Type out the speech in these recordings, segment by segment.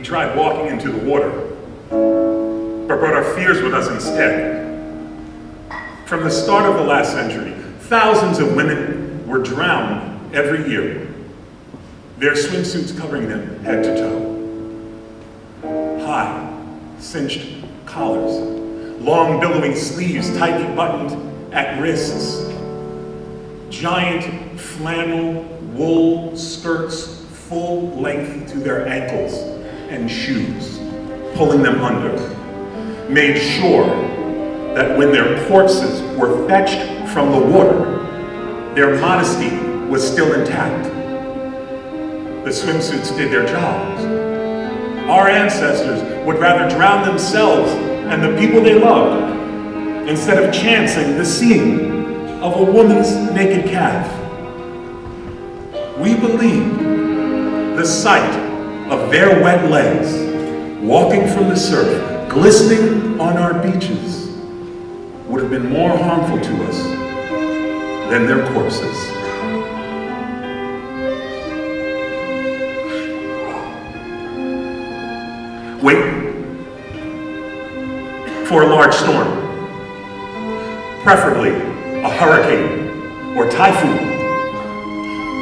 tried walking into the water, but brought our fears with us instead. From the start of the last century, thousands of women were drowned every year, their swimsuits covering them head to toe. High, cinched collars, long billowing sleeves tightly buttoned at wrists, giant flannel wool skirts full length to their ankles, and shoes pulling them under, made sure that when their corpses were fetched from the water, their modesty was still intact. The swimsuits did their jobs. Our ancestors would rather drown themselves and the people they loved instead of chancing the seeing of a woman's naked calf. We believed the sight of their wet legs walking from the surf, glistening on our beaches, would have been more harmful to us than their corpses. Wait for a large storm, preferably a hurricane or typhoon.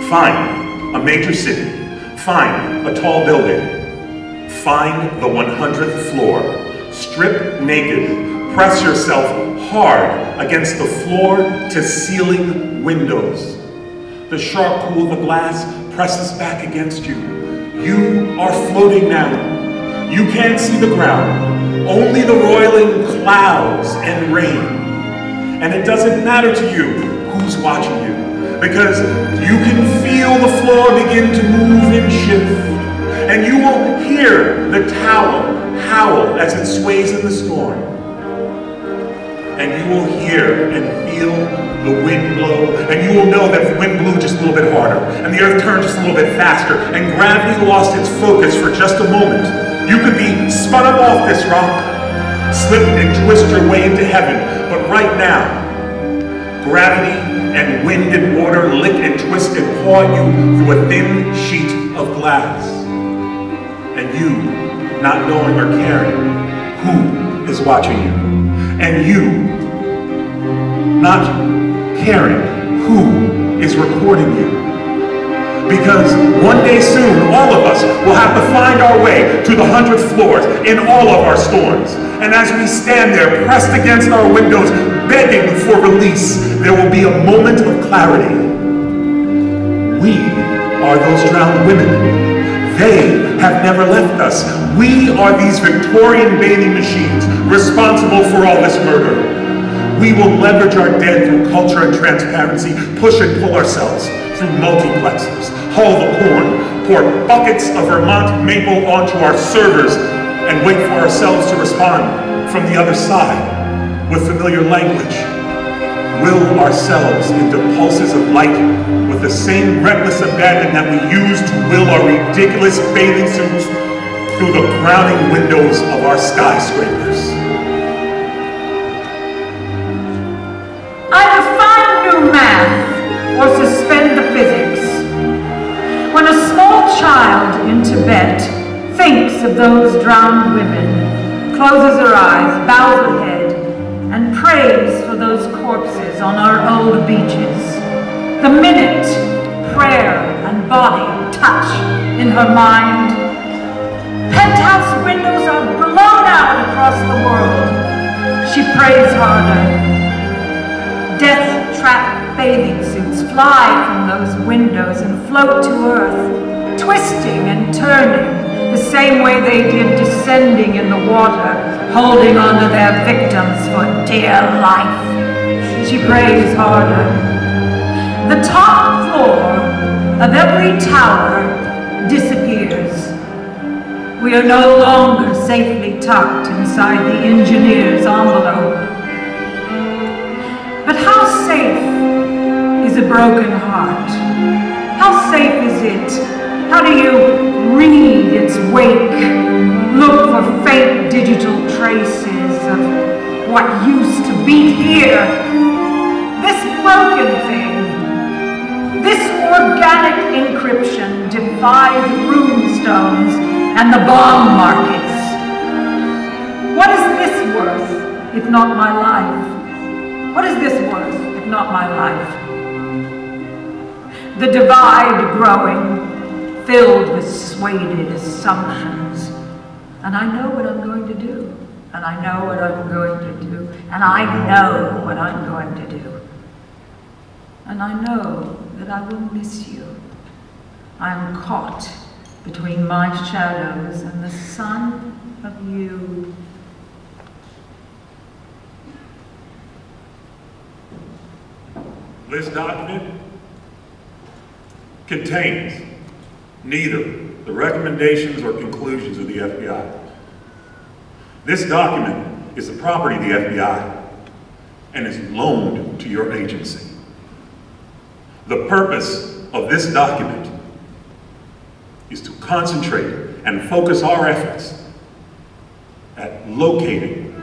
Find a major city, find a tall building, find the 100th floor, strip naked, press yourself hard against the floor-to-ceiling windows. The sharp pool of the glass presses back against you. You are floating now. You can't see the ground, only the roiling clouds and rain. And it doesn't matter to you who's watching you, because you can feel the floor begin to move and shift, and you will hear the tower howl as it sways in the storm. And you will hear and feel the wind blow, and you will know that the wind blew just a little bit harder, and the earth turned just a little bit faster, and gravity lost its focus for just a moment. You could be spun up off this rock, slip and twist your way into heaven, but right now, gravity and wind and water lick and twist and paw you through a thin sheet of glass. And you, not knowing or caring who is watching you, and you, not caring who is recording you. Because one day soon, all of us will have to find our way to the 100th floors in all of our storms. And as we stand there, pressed against our windows, begging for release, there will be a moment of clarity. We are those drowned women. They have never left us. We are these Victorian bathing machines responsible for all this murder. We will leverage our dead through culture and transparency, push and pull ourselves through multiplexers, hull the corn, pour buckets of Vermont maple onto our servers, and wait for ourselves to respond from the other side with familiar language. Will ourselves into pulses of light with the same reckless abandon that we use to will our ridiculous bathing suits through the crowning windows of our skyscrapers. Either find new math or suspend the physics. When a small child in Tibet thinks of those drowned women, closes her eyes, bows her head, and prays for those corpses on our old beaches, the minute prayer and body touch in her mind, penthouse windows are blown out across the world. She prays harder. Death-trap bathing suits fly from those windows and float to earth, twisting and turning the same way they did descending in the water, holding on to their victims for dear life. She prays harder. The top floor of every tower disappears. We are no longer safely tucked inside the engineer's envelope. But how safe is a broken heart? How safe is it? How do you read its wake? Look for faint digital traces of what used to be here. This broken thing, this organic encryption defies runestones and the bomb markets. What is this worth, if not my life? What is this worth, if not my life? The divide growing, filled with swayed assumptions. And I know what I'm going to do. And I know what I'm going to do. And I know what I'm going to do. And I know that I will miss you. I am caught between my shadows and the sun of you. This document contains neither the recommendations or conclusions of the FBI. This document is the property of the FBI and is loaned to your agency. The purpose of this document is to concentrate and focus our efforts at locating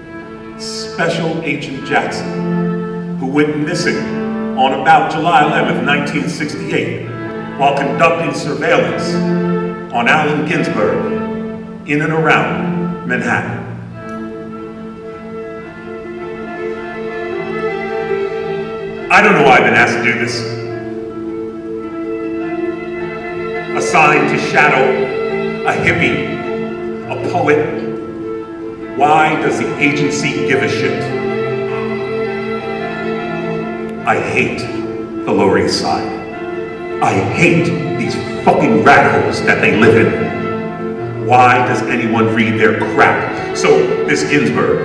Special Agent Jackson, who went missing on about July 11th, 1968, while conducting surveillance on Allen Ginsberg in and around Manhattan. I don't know why I've been asked to do this. Assigned to shadow a hippie, a poet. Why does the agency give a shit? I hate the Lower East Side. I hate these fucking rat holes that they live in. Why does anyone read their crap? So this Ginsberg,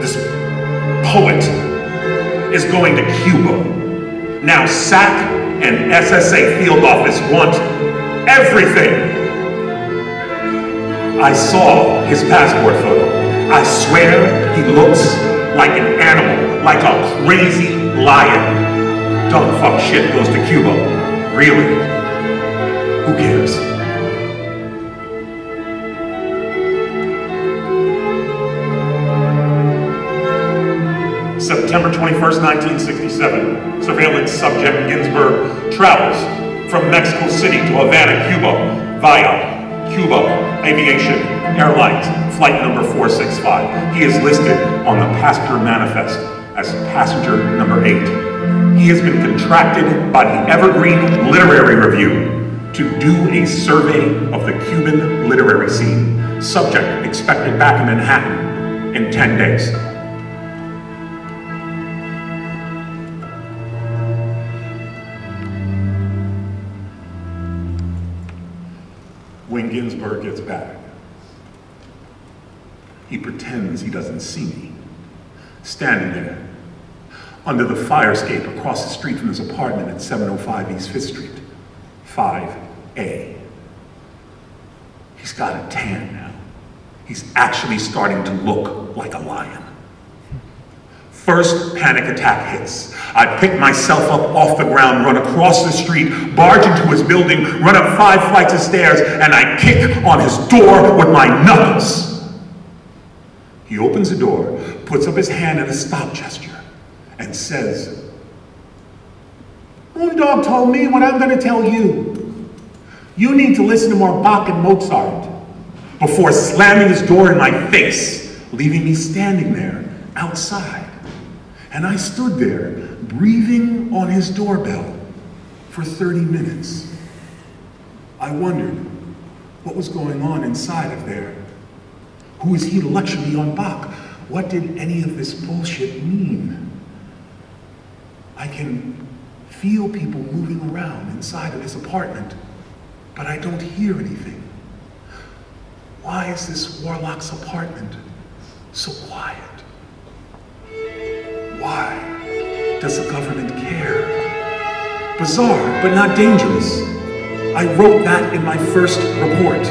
this poet, is going to Cuba. Now SAC and SSA field office want everything. I saw his passport photo. I swear he looks like an animal, like a crazy lion. Dumb fuck shit goes to Cuba. Really? Who cares? September 21st, 1967, surveillance subject Ginsberg travels from Mexico City to Havana, Cuba, via Cuba Aviation Airlines, flight number 465. He is listed on the passenger manifest as passenger number 8. He has been contracted by the Evergreen Literary Review to do a survey of the Cuban literary scene. Subject expected back in Manhattan in 10 days. When Ginsberg gets back, he pretends he doesn't see me, standing there under the fire escape across the street from his apartment at 705 East 5th Street, 5A. He's got a tan now. He's actually starting to look like a lion. First panic attack hits. I pick myself up off the ground, run across the street, barge into his building, run up 5 flights of stairs, and I kick on his door with my knuckles. He opens the door, puts up his hand in a stop gesture, and says, "Moondog told me what I'm going to tell you. You need to listen to more Bach and Mozart," before slamming his door in my face, leaving me standing there outside. And I stood there, breathing on his doorbell for 30 minutes. I wondered what was going on inside of there. Who is he to lecture me on Bach? What did any of this bullshit mean? I can feel people moving around inside of his apartment, but I don't hear anything. Why is this Warlock's apartment so quiet? Why does the government care? Bizarre, but not dangerous. I wrote that in my first report.